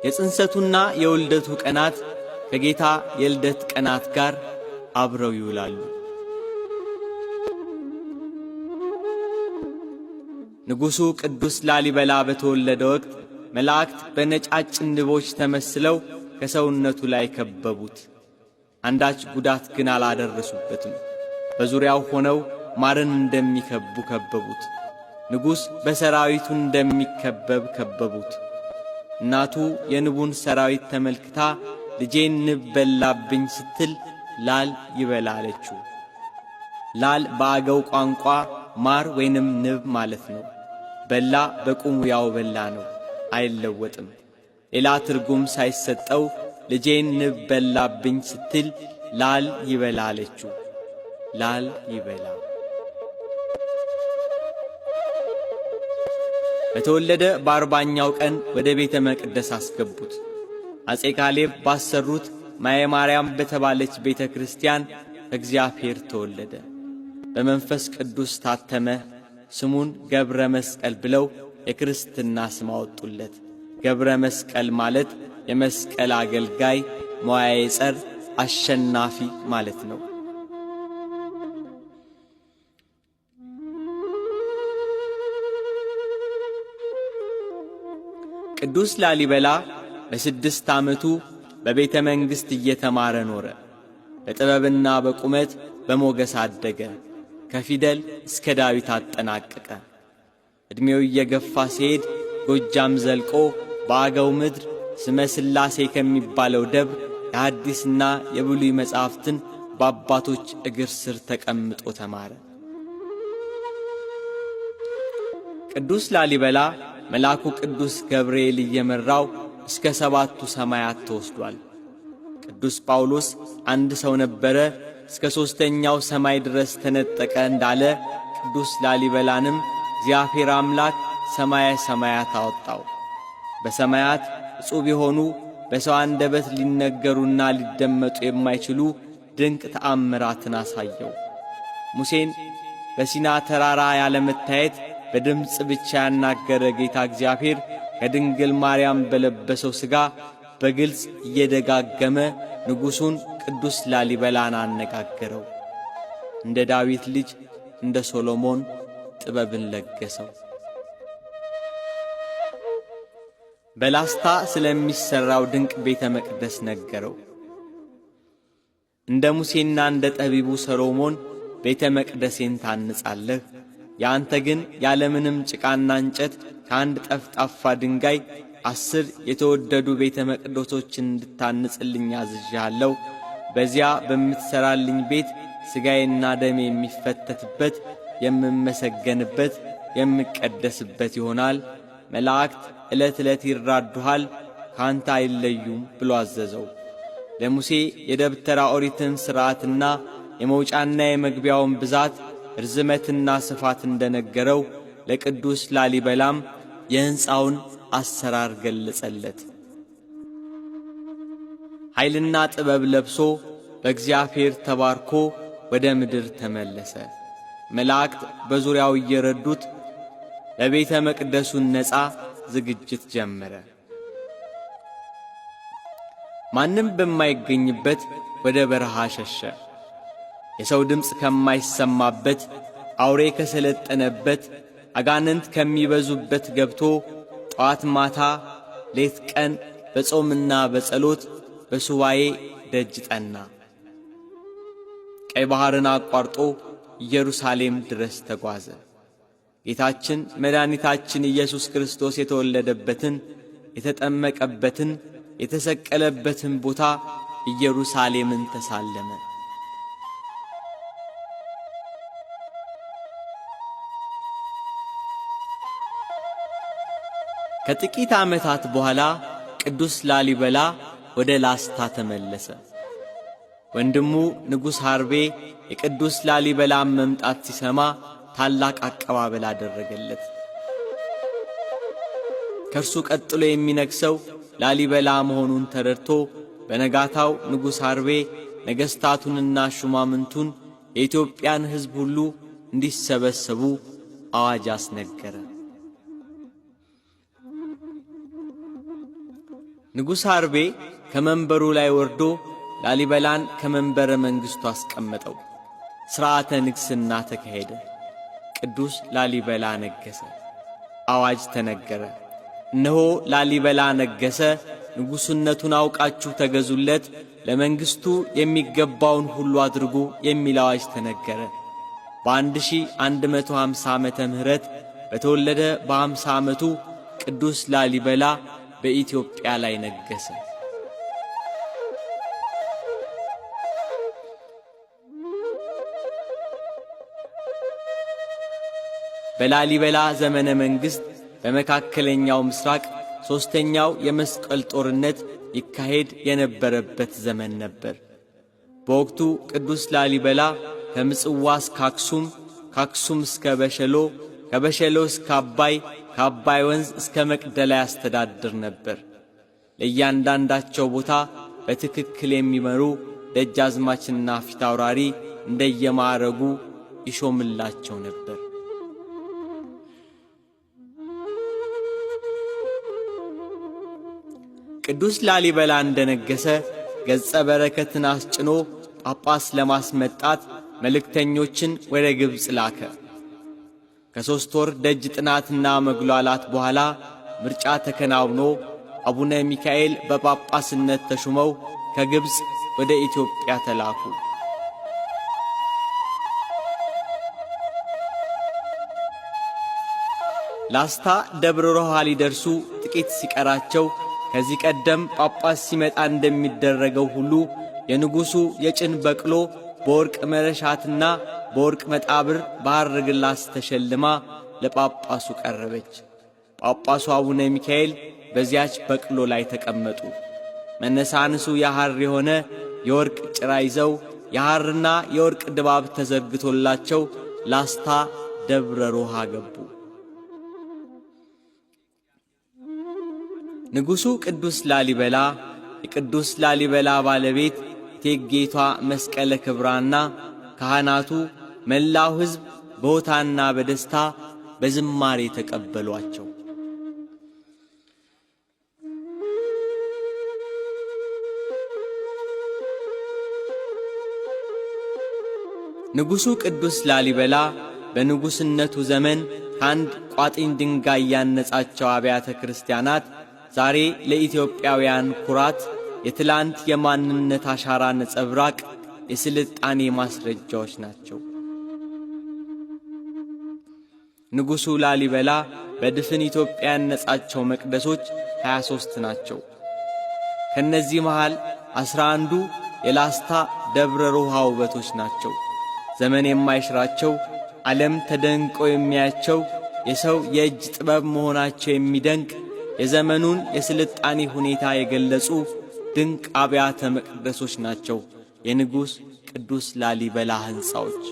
የጽንሰቱና የውልደቱ ቀናት ከጌታ የልደት ቀናት ጋር አብረው ይውላሉ። ንጉሡ ቅዱስ ላሊበላ በተወለደ ወቅት መላእክት በነጫጭ ንቦች ተመስለው ከሰውነቱ ላይ ከበቡት። አንዳች ጉዳት ግን አላደረሱበትም። በዙሪያው ሆነው ማርን እንደሚከቡ ከበቡት። ንጉሥ በሰራዊቱ እንደሚከበብ ከበቡት። እናቱ የንቡን ሰራዊት ተመልክታ ልጄን ንብ በላብኝ ስትል ላል ይበላ አለችው። ላል በአገው ቋንቋ ማር ወይንም ንብ ማለት ነው። በላ በቁሙ ያው በላ ነው፣ አይለወጥም። ሌላ ትርጉም ሳይሰጠው ልጄን ንብ በላብኝ ስትል ላል ይበላ አለችው። ላል ይበላ። በተወለደ በ40ኛው ቀን ወደ ቤተ መቅደስ አስገቡት። አፄ ካሌብ ባሰሩት ማየ ማርያም በተባለች ቤተ ክርስቲያን እግዚአብሔር ተወለደ። በመንፈስ ቅዱስ ታተመ። ስሙን ገብረ መስቀል ብለው የክርስትና ስም አወጡለት። ገብረ መስቀል ማለት የመስቀል አገልጋይ፣ መዋዕየ ጸር፣ አሸናፊ ማለት ነው። ቅዱስ ላሊበላ በ6 ዓመቱ በቤተ መንግሥት እየተማረ ኖረ። በጥበብና በቁመት በሞገስ አደገ። ከፊደል እስከ ዳዊት አጠናቀቀ። ዕድሜው እየገፋ ሲሄድ ጎጃም ዘልቆ በአገው ምድር ስመ ሥላሴ ከሚባለው ደብር የሐዲስና የብሉይ መጻሕፍትን በአባቶች እግር ስር ተቀምጦ ተማረ። ቅዱስ ላሊበላ መልአኩ ቅዱስ ገብርኤል እየመራው እስከ 7ቱ ሰማያት ተወስዷል። ቅዱስ ጳውሎስ አንድ ሰው ነበረ እስከ 3ኛው ሰማይ ድረስ ተነጠቀ እንዳለ ቅዱስ ላሊበላንም እግዚአብሔር አምላክ ሰማየ ሰማያት አወጣው። በሰማያት ዕጹብ የሆኑ በሰው አንደበት ሊነገሩና ሊደመጡ የማይችሉ ድንቅ ተአምራትን አሳየው። ሙሴን በሲና ተራራ ያለመታየት በድምፅ ብቻ ያናገረ ጌታ እግዚአብሔር ከድንግል ማርያም በለበሰው ሥጋ በግልጽ እየደጋገመ ንጉሡን ቅዱስ ላሊበላን አነጋገረው። እንደ ዳዊት ልጅ እንደ ሶሎሞን ጥበብን ለገሰው። በላስታ ስለሚሠራው ድንቅ ቤተ መቅደስ ነገረው። እንደ ሙሴና እንደ ጠቢቡ ሰሎሞን ቤተ መቅደሴን ታንጻለህ፣ ያንተ ግን ያለምንም ጭቃና እንጨት ከአንድ ጠፍጣፋ ድንጋይ 10 የተወደዱ ቤተ መቅደሶችን እንድታንጽልኝ አዝዣለሁ። በዚያ በምትሠራልኝ ቤት ሥጋዬና ደሜ የሚፈተትበት፣ የምመሰገንበት፣ የምቀደስበት ይሆናል። መላእክት ዕለት ዕለት ይራዱሃል፣ ካንተ አይለዩም ብሎ አዘዘው። ለሙሴ የደብተራ ኦሪትን ሥርዓትና የመውጫና የመግቢያውን ብዛት ርዝመትና ስፋት እንደነገረው ለቅዱስ ላሊበላም የሕንፃውን አሰራር ገለጸለት። ኃይልና ጥበብ ለብሶ በእግዚአብሔር ተባርኮ ወደ ምድር ተመለሰ። መላእክት በዙሪያው እየረዱት ለቤተ መቅደሱን ነፃ ዝግጅት ጀመረ። ማንም በማይገኝበት ወደ በረሃ ሸሸ። የሰው ድምፅ ከማይሰማበት፣ አውሬ ከሰለጠነበት፣ አጋንንት ከሚበዙበት ገብቶ ጠዋት ማታ ሌት ቀን በጾምና በጸሎት በሱባኤ ደጅ ጠና። ቀይ ባሕርን አቋርጦ ኢየሩሳሌም ድረስ ተጓዘ። ጌታችን መድኃኒታችን ኢየሱስ ክርስቶስ የተወለደበትን፣ የተጠመቀበትን፣ የተሰቀለበትን ቦታ ኢየሩሳሌምን ተሳለመ። ከጥቂት ዓመታት በኋላ ቅዱስ ላሊበላ ወደ ላስታ ተመለሰ። ወንድሙ ንጉሥ ሐርቤ የቅዱስ ላሊበላን መምጣት ሲሰማ ታላቅ አቀባበል አደረገለት። ከእርሱ ቀጥሎ የሚነግሰው ላሊበላ መሆኑን ተረድቶ በነጋታው ንጉሥ ሐርቤ ነገሥታቱንና ሹማምንቱን የኢትዮጵያን ሕዝብ ሁሉ እንዲሰበሰቡ አዋጅ አስነገረ። ንጉሥ አርቤ ከመንበሩ ላይ ወርዶ ላሊበላን ከመንበረ መንግሥቱ አስቀመጠው። ሥርዓተ ንግሥና ተካሄደ። ቅዱስ ላሊበላ ነገሠ። አዋጅ ተነገረ። እነሆ ላሊበላ ነገሠ፣ ንጉሥነቱን አውቃችሁ ተገዙለት፣ ለመንግሥቱ የሚገባውን ሁሉ አድርጉ የሚል አዋጅ ተነገረ። በ1150 ዓመተ ምህረት በተወለደ በ50 ዓመቱ ቅዱስ ላሊበላ በኢትዮጵያ ላይ ነገሠ። በላሊበላ ዘመነ መንግሥት በመካከለኛው ምስራቅ ሦስተኛው የመስቀል ጦርነት ይካሄድ የነበረበት ዘመን ነበር። በወቅቱ ቅዱስ ላሊበላ ከምጽዋ እስከ አክሱም፣ ከአክሱም እስከ በሸሎ፣ ከበሸሎ እስከ አባይ፣ ከአባይ ወንዝ እስከ መቅደላ ያስተዳድር ነበር። ለእያንዳንዳቸው ቦታ በትክክል የሚመሩ ደጃዝማችና ፊታውራሪ እንደየማዕረጉ ይሾምላቸው ነበር። ቅዱስ ላሊበላ እንደነገሠ ገጸ በረከትን አስጭኖ ጳጳስ ለማስመጣት መልእክተኞችን ወደ ግብፅ ላከ። ከ3 ወር ደጅ ጥናትና መግሏላት በኋላ ምርጫ ተከናውኖ አቡነ ሚካኤል በጳጳስነት ተሹመው ከግብፅ ወደ ኢትዮጵያ ተላኩ። ላስታ ደብረ ሮሃ ሊደርሱ ጥቂት ሲቀራቸው ከዚህ ቀደም ጳጳስ ሲመጣ እንደሚደረገው ሁሉ የንጉሡ የጭን በቅሎ በወርቅ መረሻትና በወርቅ መጣብር በሐር ግላስ ተሸልማ ለጳጳሱ ቀረበች። ጳጳሱ አቡነ ሚካኤል በዚያች በቅሎ ላይ ተቀመጡ። መነሳንሱ የሐር የሆነ የወርቅ ጭራ ይዘው የሐርና የወርቅ ድባብ ተዘርግቶላቸው ላስታ ደብረ ሮሃ ገቡ። ንጉሡ ቅዱስ ላሊበላ፣ የቅዱስ ላሊበላ ባለቤት እቴጌይቷ መስቀለ ክብራና ካህናቱ፣ መላው ሕዝብ በሆታና በደስታ በዝማሬ ተቀበሏቸው። ንጉሡ ቅዱስ ላሊበላ በንጉሥነቱ ዘመን ከአንድ ቋጥኝ ድንጋይ ያነጻቸው አብያተ ክርስቲያናት ዛሬ ለኢትዮጵያውያን ኩራት፣ የትላንት የማንነት አሻራ ነጸብራቅ፣ የስልጣኔ ማስረጃዎች ናቸው። ንጉሡ ላሊበላ በድፍን ኢትዮጵያ ያነጻቸው መቅደሶች 23 ናቸው። ከነዚህ መሃል 11ዱ የላስታ ደብረ ሮሃ ውበቶች ናቸው። ዘመን የማይሽራቸው፣ ዓለም ተደንቆ የሚያያቸው፣ የሰው የእጅ ጥበብ መሆናቸው የሚደንቅ የዘመኑን የስልጣኔ ሁኔታ የገለጹ ድንቅ አብያተ መቅደሶች ናቸው የንጉሥ ቅዱስ ላሊበላ ሕንጻዎች።